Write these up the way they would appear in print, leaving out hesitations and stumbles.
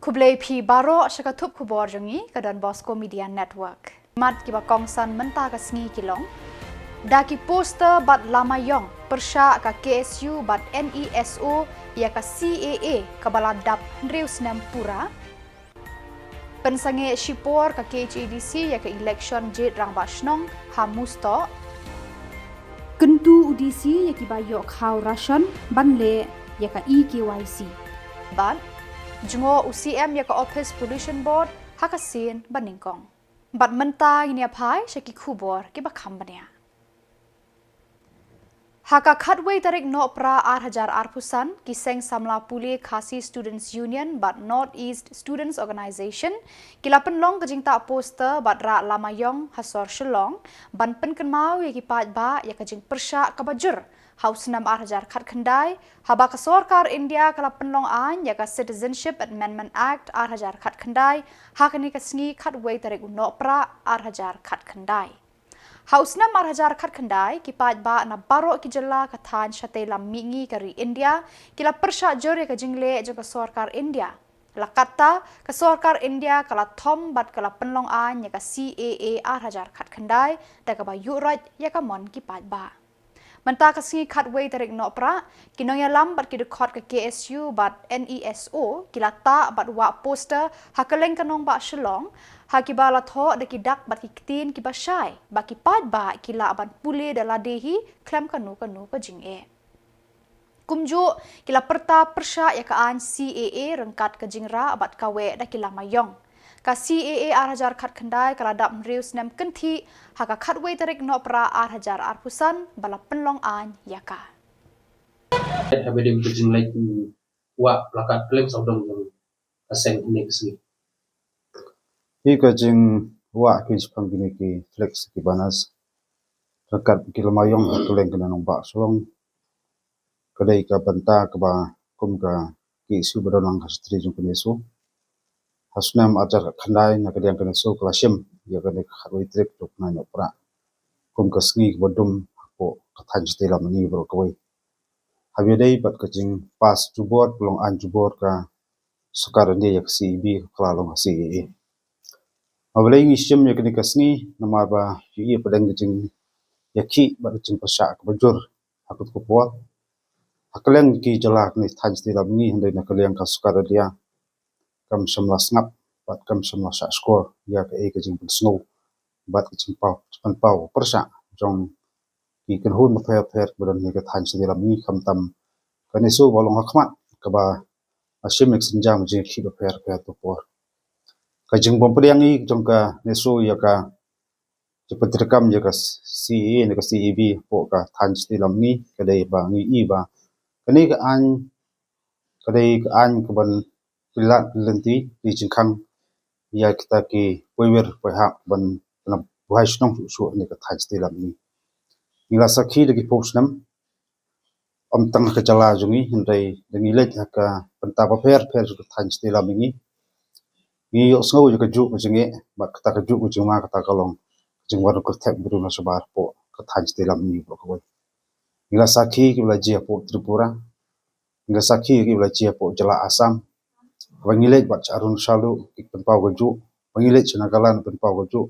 Kublai pi baro syakatup Khuborjylla ke Bosco Media Network. Mat kiba kongsan menta ke sengi kilong. Daki poster bat lamayong persya ke KSU bat NEHU ya ke CAA ke baladap Rius Nohprah. Pensange Khubor ke KHADC ya ke election jet rang basnong hamusto. Kentu UDC ya ki bayok hau ration banle ya ke EKYC. Bat Jungo UCM ya ke Office Pollution Board hakasin baningkong. Bat menta ini apai syaki Khubor ki bakam bania. Haka khatway tarik Nohprah 8,000 arpusan kiseng Samla Puli Khasi Students Union bat North East Students Organisation kila penlong kejingta poster bat ra lamayong hasor Shillong ban penkenmau ya ki ba ya kejing persya kabajur Haus 8,000 khat khandai haba ka sarkar India kala penlong an ya ka Citizenship Amendment Act 8,000 khat khandai hakani ka sngi khatway tarik Nohprah 8,000 khat khandai. Haus 8,000 khat khandai kipat ba na baro ki Jylla ka than shate lam mingi kari India kila persya jore ka jingle jo ka sarkar India lakata ka sarkar India kala thom bat kala penlong an ya ka CAA 8,000 khat khandai da ka ba yurat ya ka mon kipat ba menta ka singi khatway tarik Nohprah kinong ya lam bat ki dekot ke KSU bat NEHU kila ta bat wa poster hakaleng kanong ba Shillong hakiba la tho de ki dak bat ki tin ki ba shai ba ki pat ba kila aban pule dala dehi klem kanu ka jinge kumju kila perta persya ya ka an CAA rengkat ke jingra abat kawe da kila mayong ka CAA 8,000 khat khandai kala dap Rius nem kenti haka khatway tarik Nohprah 8,000 arpusan bala penlong an yaka habedem kejing like wa plakat klem saudong yang aseng next Hi kajing wa kinspang gini ki flex ki banas rekat ki lamayong tuleng kena nombak solong kadai ka banta ka ba kum ka ki su badonang hastri jung kenesu hasnam ajar khandai na kadang kenesu klasim ya kadai kharoi trek tok na Nohprah kum ka sngi bodum ko kathan stela mani bro koi habedai bat kajing pas jubor pelong an jubor ka sukar dia yak CB klalong CAA Awalai ngisem ya kini kasni nama ba iya padang kecing yaki ba kecing persya kabajur akut Khubor hakaleng ki Jylla kini than sti labni handai na kaleng ka sukar dia kam Samla snap bat kam Samla sa skor ya ka kecing snow bat kecing pau persya jong ki kenhun ma pher badan ni ka than sti labni kam tam kanesu bolong hakmat ka ba asim ek senjam je ki ba pher to por kajing bompriangi jongka nesu yaka cepetrikam yaka CE ne ka CEB po ka than sti lamni kadai ba ngi I ba kani ka an kadai ka an ka ban pilat lenti di jingkhang ya kita ki poiwer ha ban na buhai snong su ne ka than sti lamni ngila sakhi de ki posnam tang ka Jylla jungi hindai dengi lek ka penta pa pher ka than sti lamni ni osngo ju kaju jinge bat kata kaju junga kata kalong jingwar ko thek buru na sabar po ka than sti lamni bro ko ngila sakhi ki bla jia po Tripura ngila sakhi ki bla jia po Jylla Assam wangilek bat arun salu ki penpau kaju wangilek Nagaland penpau kaju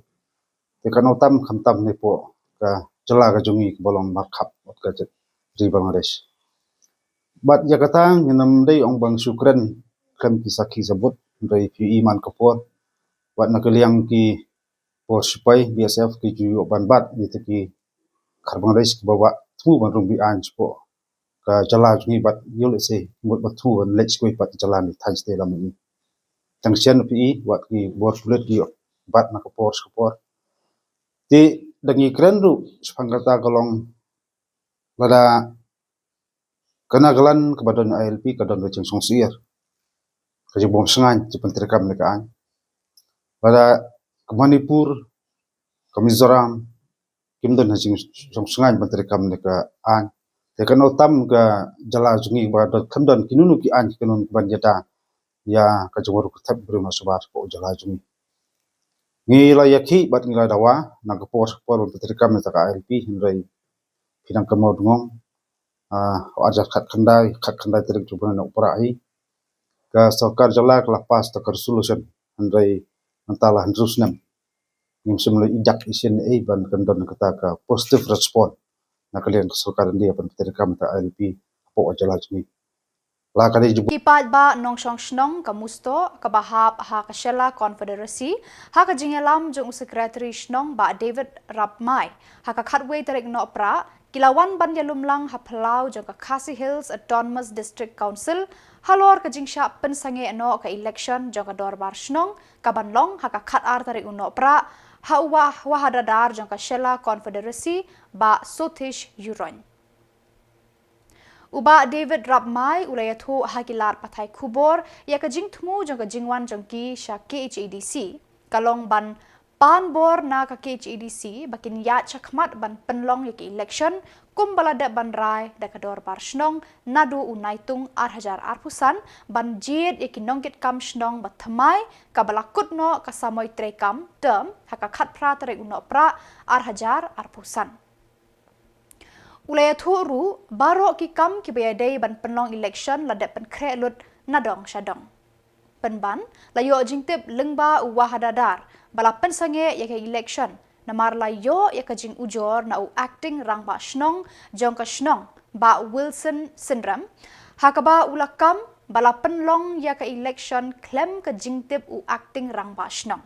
te kanotam khamtam ne po ka Jylla ka jungi bolong markhap ot ka ri Bangladesh bat yakatang nginam dei ong bang Sukren kan ki sakhi sabut dari iman kapor wat nakaliang ki por sipai BSF ki juyo banbat itu ki Bangladesh ki bawa tu ban rumbi an po ka Jylla jungi bat yul se mut batu ban lech koi pat Jylla ni than ste lam ni tangsian pi wat ki bor sulet ki bat na kapor ti dangi kren ru spangata kolong lada kanagalan kabadon ILP kadon wecheng songsier kaji bom sengan ci pentrikam nekaan pada ke Manipur ke Mizoram kimdon hajing song sengan pentrikam nekaan tekan otam ke Jylla jungi badot kandon kinunu ki an kinun banjata ya kajawar kutab berima sabar po Jylla jungi ngila yaki bat ngila dawa na kapor pentrikam netaka ILP hindai pinang kemau dungong ajar khat khandai terik jubana Nohprah hi ka Khuborjylla kelapas ta resolution handai antala handrusnem ngim semula ijak isin ban kendon kata ka positive response na kalian kesukaran dia pan peterkam ta LP apo Jylla jmi la kali Kipat ba nong shong shnong kamusto kabahap ha Shillong Confederacy ha ka jingelam jong secretary shnong ba David Rapmai ha ka khatway tarik Nohprah kilawan ban yalumlang ha phalau jong ka Khasi Hills Autonomous District Council halor ka jingsha pensange no ka election jong ka dorbar shnong ka banlong ha ka khat ar tarik Nohprah ha wahadadar jong ka Shillong Confederacy ba Sotish Yuron. Uba David Rapmai ulayathu hakilat pathai Khubor ya ka jingthmu jong ka jingwan jong ki sha KHADC kalong ban pan bor na ka KHADC bakin ya chakmat ban penlong ya ki election kumbalada ban rai da ka dor bar shnong nadu unaitung arhajar arpusan ban jid ya ki nongkit kam shnong ba thamai ka balakut no ka samoy trekam term haka khat pra tare Nohprah arhajar arpusan. Ulaya thuru baro ki kam ki bayadai ban penlong election ladat pen krelut nadong shadong. Penban layo jingtip lengba wahadadar bala pensange ya ka election namar layo ya ka jing ujor na u acting rang ba shnong jong ka shnong ba Wilson syndrome hakaba ulakam bala penlong ya ka election klem ka jingtip u acting rang ba shnong.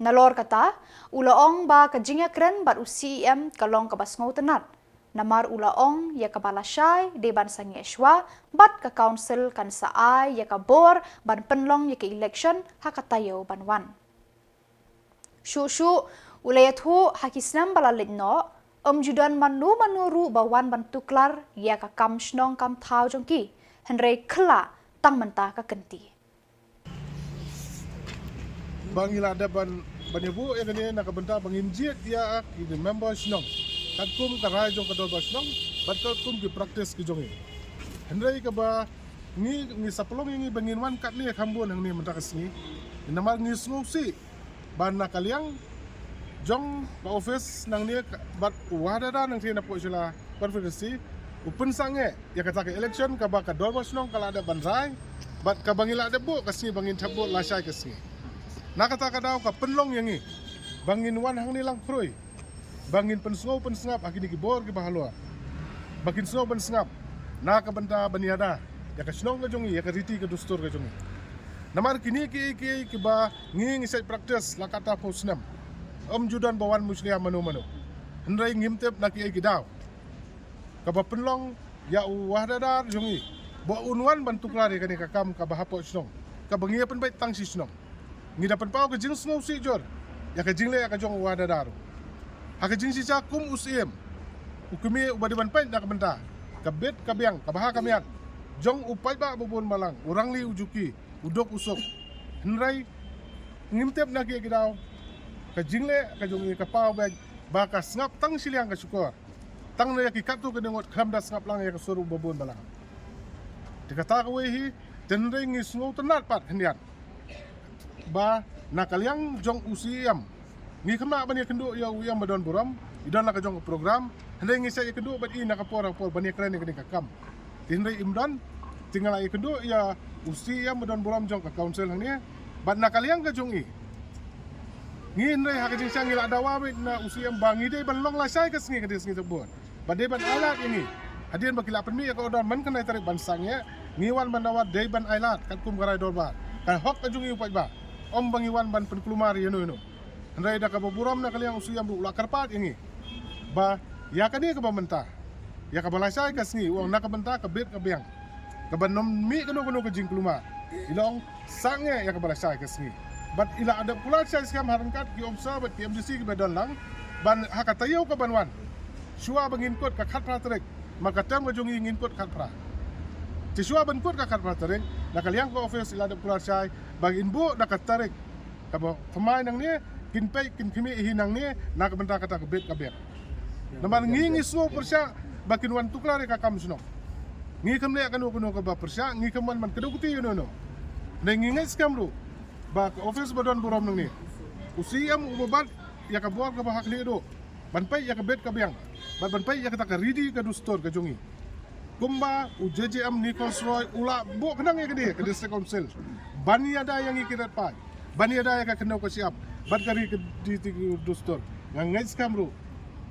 Nalor kata, ulaong ba kajingya kren bat UCM kalong kabasngaw tenat. Namar ulaong ya kabalasay de ban sangyeshwa bat ka council kan saay ya kabor ban penlong ya ka election hakatayo banwan. Shushu ulayathu hakisnam balalidno judan manuru bawan ban tuklar ya ka kam shnong kam thau jongki henrei kla tang menta ka kenti. Bangila ada ban banyabu yang ini nak benda banginjit dia ki member snong kadkum karai jong kadol basnong bat kadkum ki praktis ki jongi hendrai ka ba ni sapelong ini banginwan kat ni khambon yang ni mentakas ni namar ni snusi ban nakaliang jong ba office nang ni bat wadada nang tina po sila konferensi open sange ya kata ke election ka ba kadol basnong kala ada banrai bat ka bangila ada bu kasni bangin thabot lasai kasni nakata kadaw ka penlong yang ni bangin wan hang nilang kroy bangin pensngop pensngap akini kibor ki bahalwa bakin snow pensngap naka benta baniada ya ka snong ka jongi ya ka riti ka dustur ka jongi namar kini ki ba nging isai praktis lakata posnam judan bawan musliha manu hendrai ngimtep naki ki daw ka ba penlong ya wahdadar jongi bo unwan bantuklari kani ka kam ka bahapo snong ka bangia pen bai tang si snong ngi dapat pau ke jing snow si jor ya ke jingle ya ke jong wada daru ha ke jing si cha kum usiem ukumi ubadi ban pai dak benta ka bet ka biang ka baha kamiat jong upai ba bobon malang urang li ujuki udok usok henrai ngimtep na ki daw ka jingle ka jong ka pau ba ka ngap tang siliang ka syukur tang na ya ki katu ke dengot kham das ngap lang ya ka suruh bobon malang dikata ka wehi tenrai ngi snow tenat pat hendian ba nakaliang jong usiam ngi kena bani kendo ya uyam badon buram idan la ka jong program hande ngi sa kendo bat i nakapora por bani kren ni ka kam tinrai imdan tinggal ai kendo ya usiam badon buram jong ka council ni bat nakaliang ka jong i ngi ndai ha ka jing sang ila dawa bet na usiam bangi dei ban long la sai ka sngi ka des ngi tebon badai ban alat ini hadian bakila penmi ya ka odon man kan tarik ban sangnya ngiwan ban dawat dei ban alat kan kum garai dorbar kan hok ka jong i upai ba om bangiwan ban penkelumar yeno hendai dak ka buram na kaliang usuyam bu la karpat ini ba ya kani ka bamenta ya ka balasai ka sngi wong nak benta ka bet ka biang ka banom mi kanu ka jing kelumar ilong sange ya ka balasai ka sngi bat ila ada pula sai skam harangkat ki observe ki MDC ki bedon lang ban hakatayo ka banwan shua bangin kot ka khat trek maka tam ka jongi ngin kot khat pra Cisua benkut ka khat tarik nak kaliang ko office ila ada pula sai bangin bu nak tarik ka ba pemain nang ni kin pay kin kimi hinang ni nak benta kata ka bet ka bet namar ngi so persya bakin wan tuklar ka kam suno ngi kam le kanu ka ba persya ngi kam man kedukuti no ne ngi ngai skam ru ba office badon buram nang ni usiam ubat ya ka buat ka ba hak li do ban pay ya ka bet ka biang ban pay ya ka ta ka ridi ka dustor ka jongi kumba UJJM ni konstroi ula bu kenang ya ke district council bani ada yang ikirat pai bani ada yang kena ko siap bat kari ke di dostor ngai skamru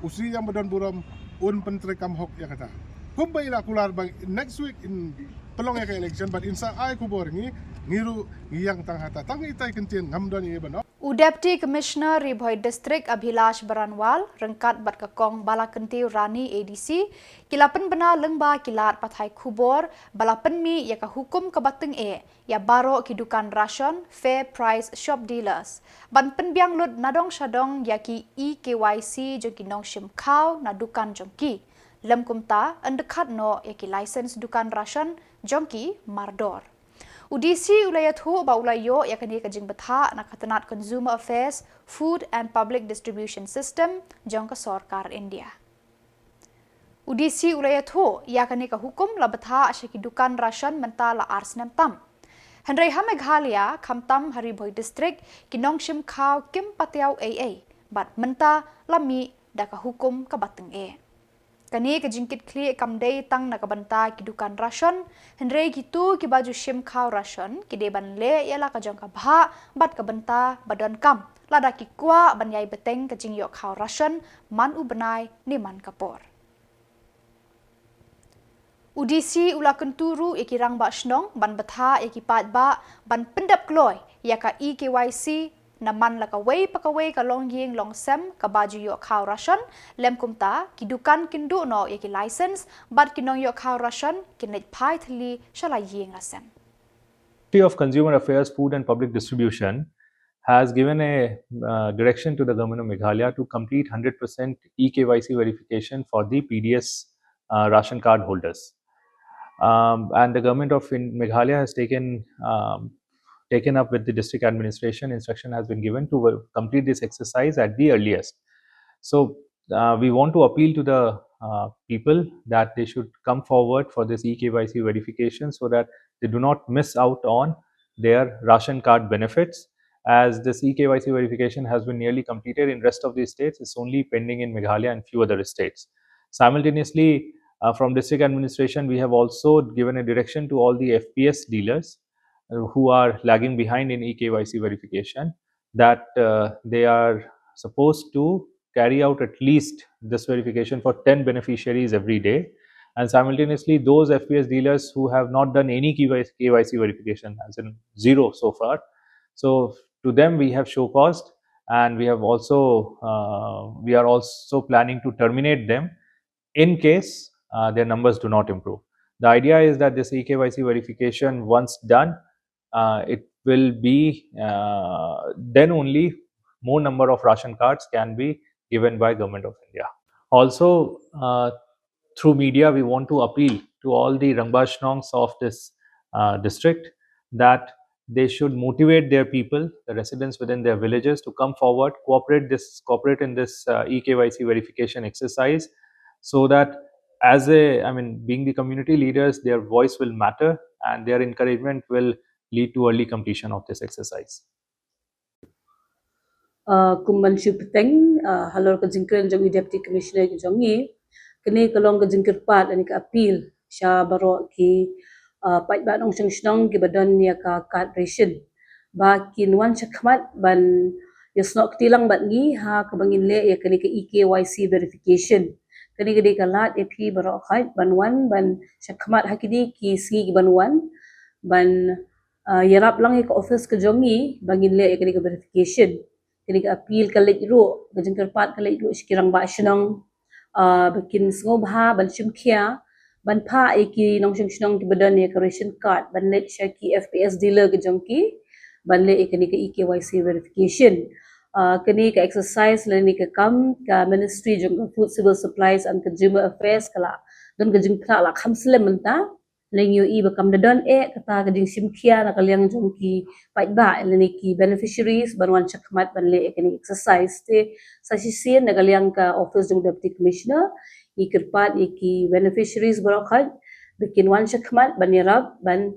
usri yang badan buram un penteri kamhok ya kata kumba ila kular bang next week in pelong ya ke election but insa ai Khubor ngiru yang tang hata tang itai kentien ngamdan ye bano Deputy Commissioner Ribhoi District Abhilash Baranwal rengkat bat kekong Balakenti Rani ADC kilapen bena lengba kilat pathai Khubor balapen mi yaka hukum kebateng ya baro kidukan ration fair price shop dealers ban penbiang lut nadong shadong yaki EKYC joki nong shim kau na dukan jongki lem kumta endekat no yaki license dukan ration jongki mardor UDC ulayat hu ba ulayo yakani kajing betha na katanat Consumer Affairs Food and Public Distribution System jong ka sarkar India. UDC ulayat hu yakani ka hukum la betha asyaki dukan ration menta la arsnam tam. Henry ha Meghalaya kamtam Haribhoi district kinong shim khaw kim patiaw AA bat menta lami da ka hukum ka bateng Kani kejingkit kli kamdei tang nakabanta kidukan ration, henrei gitu ki baju shim kau ration, kide ban le ialah kajong kabha, bat kabenta badan kam, lada ki kwa ban yai beteng kejing yok kau ration, man u benai ni man kapor. UDC ula kenturu ikirang ba shnong, ban betha ikipat ba, ban pendap kloy, yaka EKYC, naman lakaway pakaway ka long ying long sem ka baju yo kau ration lem kumta kidukan kindu no yaki license but kinong yo kau ration kinit pai thli shala ying asem. Ministry of Consumer Affairs, Food and Public Distribution has given a direction to the government of Meghalaya to complete 100% EKYC verification for the PDS ration card holders. And the government of Meghalaya has taken up with the district administration. Instruction has been given to complete this exercise at the earliest. So we want to appeal to the people that they should come forward for this EKYC verification so that they do not miss out on their ration card benefits. As this EKYC verification has been nearly completed in rest of the states, it's only pending in Meghalaya and few other states. Simultaneously, from district administration, we have also given a direction to all the FPS dealers who are lagging behind in EKYC verification that they are supposed to carry out at least this verification for 10 beneficiaries every day, and simultaneously those FPS dealers who have not done any KYC verification, as in zero so far, so to them we have show caused, and we are also planning to terminate them in case their numbers do not improve. The idea is that this EKYC verification, once done, it will be then only more number of ration cards can be given by Government of India. Also, through media, we want to appeal to all the Rangbashnongs of this district that they should motivate their people, the residents within their villages, to come forward, cooperate in this EKYC verification exercise, so that being the community leaders, their voice will matter and their encouragement will lead to early completion of this exercise. Kumban Shupeteng, halor ka jingkir jongi Deputy Commissioner ki jongi, kini kalong ka jingkir pat ani ka appeal sya baro ki pait ba nong shnong ki badan ya ka card ration ba kinwan chakmat ban yasno ktilang bat ngi ha ka bangin le ya kini ka EKYC verification kini gede kalat ep baro khait banwan ban chakmat hakidi ki si banwan ban yarap lang ka office ka jongi bangin le ya kini ka verification kini ka appeal ka leiro ka jingkir pat ka leiro sikirang ba shnong bakin ngobha ban shimkhia ban pha iki nong shnong ki badan ya ka ration card ban le sya ki FPS dealer ka jongki ban le kini ka EKYC verification kini ka exercise le ni ka kam ka Ministry jong Food Civil Supplies and Consumer Affairs kala don ka jingkra la khamsle menta leng yu i bakam dadan kata ka jing simkhia na kalyang jongki pait ba le ni ki beneficiaries banwan chakmat ban le kini exercise te sa sisien na kalyang ka office jong Deputy Commissioner ikirpat iki beneficiaries barokhat bikin wan chakmat ban yarab ban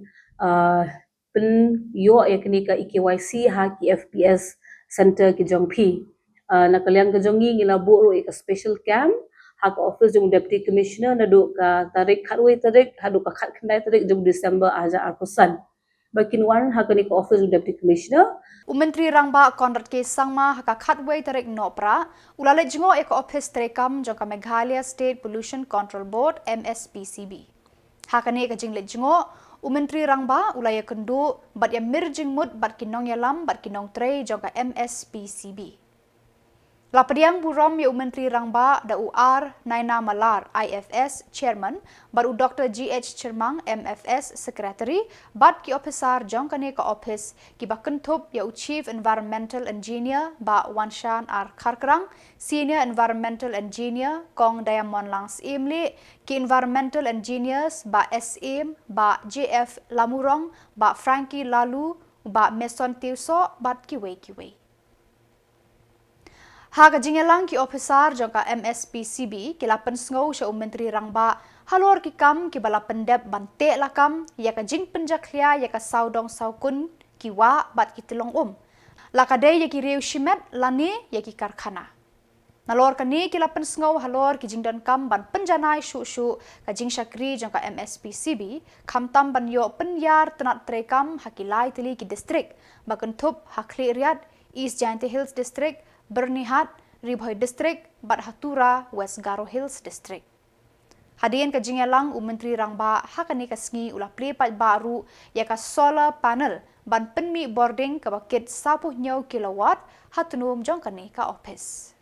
pen yo kini ka EKYC ha ki FPS center ki jongpi na kalyang ka jongi ngila buru ka special camp hak office jung deputy commissioner na duk ka tarik khatway tarik hadu ka khat khandai tarik jung December aja arpusan bakin wan hak ni ka office jung deputy commissioner Menteri Rangba Konrad K. Sangma haka khatway tarik Nohprah ulale jingo eko office terekam jongka Meghalaya State Pollution Control Board MSPCB. Hakane ka jingle jingo Menteri Rangba ulaya kendu bat ya mirjing mut bat kinong yalam bat kinong tre jongka MSPCB. Lapadiang buram ya Menteri Rangba da UR Naina Malar IFS Chairman baru Dr. GH Chermang MFS Secretary bat ki officer jongkane ka office ki bakentup ya Chief Environmental Engineer ba Wanshan R Karkrang Senior Environmental Engineer Kong Diamond Langs Imli ki Environmental Engineers ba SM ba JF Lamurong ba Frankie Lalu ba Meson Tiuso bat kiwe. Haga jingelang ki officer jongka MSPCB kilapan sngau sya Menteri Rangba halor ki kam ki bala pendep bante lakam ya ka jing penjaklia ya ka saudong saukun ki wa bat ki tilong lakade ya ki riu shimet lani ya ki karkhana nalor kani kilapan sngau halor ki jingdan kam ban penjanai shu ka jing syakri jongka MSPCB kamtam ban yo penyar tenat trekam hakilai tili ki distrik bakentup hakli riad East Jainti Hills District Bernihat, Ribhoi District, Bathatura, West Garo Hills District. Hadian ka jingelang Menteri Rangba hakani kasngi ulah plipat baru ya ka solar panel ban penmi boarding ka bakit 10 kilowatt hatunum jongkani ka office.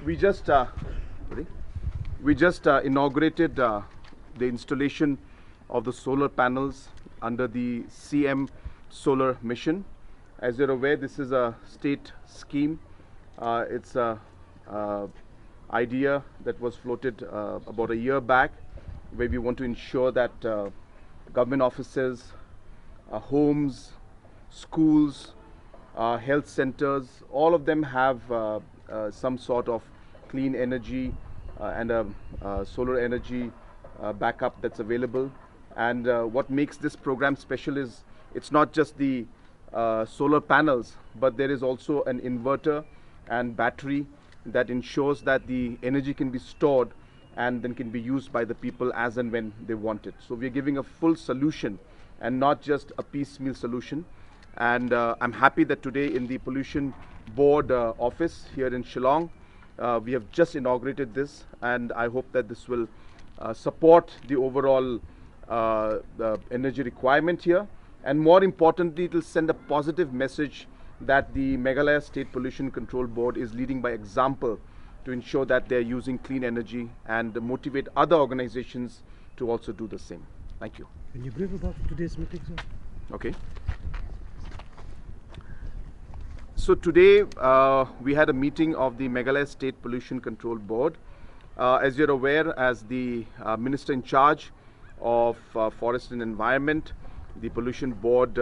We just inaugurated the installation of the solar panels under the CM solar mission. As you're aware, this is a state scheme. It's a idea that was floated about a year back, where we want to ensure that government offices, homes, schools, health centers, all of them have some sort of clean energy and a solar energy backup that's available. And what makes this program special is it's not just the solar panels, but there is also an inverter and battery that ensures that the energy can be stored and then can be used by the people as and when they want it. So we're giving a full solution and not just a piecemeal solution. And I'm happy that today in the Pollution Board office here in Shillong, we have just inaugurated this, and I hope that this will support the overall the energy requirement here. And more importantly, it will send a positive message that the Meghalaya State Pollution Control Board is leading by example to ensure that they're using clean energy and motivate other organizations to also do the same. Thank you. Can you brief about today's meeting, sir? Okay. So today we had a meeting of the Meghalaya State Pollution Control Board. As you're aware, as the Minister in charge of Forest and Environment, the Pollution Board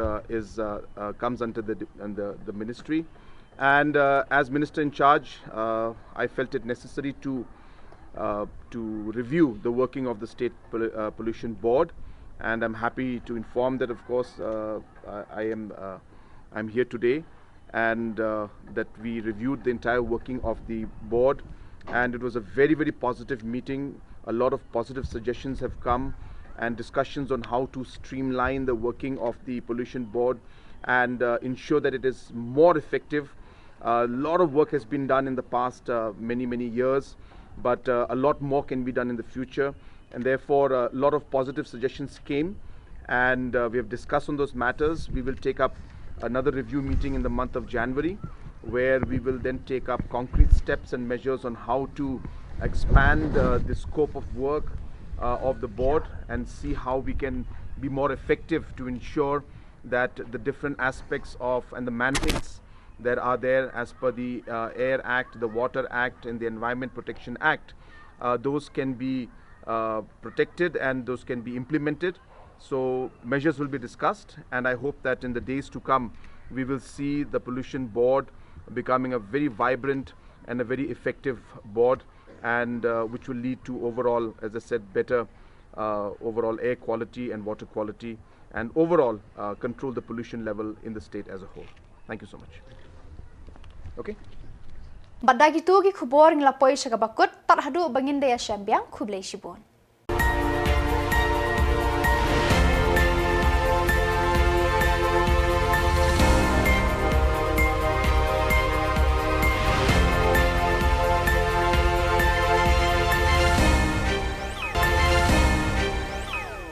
comes under the ministry, and as Minister in charge, I felt it necessary to review the working of the State Pollution Board, and I'm happy to inform that, of course, I'm here today, and that we reviewed the entire working of the board, and it was a very, very positive meeting. A lot of positive suggestions have come, and discussions on how to streamline the working of the Pollution Board and ensure that it is more effective. A lot of work has been done in the past many years, but a lot more can be done in the future, and therefore a lot of positive suggestions came, and we have discussed on those matters. We will take up another review meeting in the month of January, where we will then take up concrete steps and measures on how to expand the scope of work of the board and see how we can be more effective to ensure that the different aspects of and the mandates that are there as per the Air Act, the Water Act and the Environment Protection Act, those can be protected and those can be implemented. So measures will be discussed, and I hope that in the days to come we will see the Pollution Board becoming a very vibrant and a very effective board, and which will lead to overall, as I said, better overall air quality and water quality, and overall control the pollution level in the state as a whole. Thank you so much. Okay. Badagi tu ki Khubor ngilapoi syagabakut tat hadu bangin daya syambiang Khublei Shibon.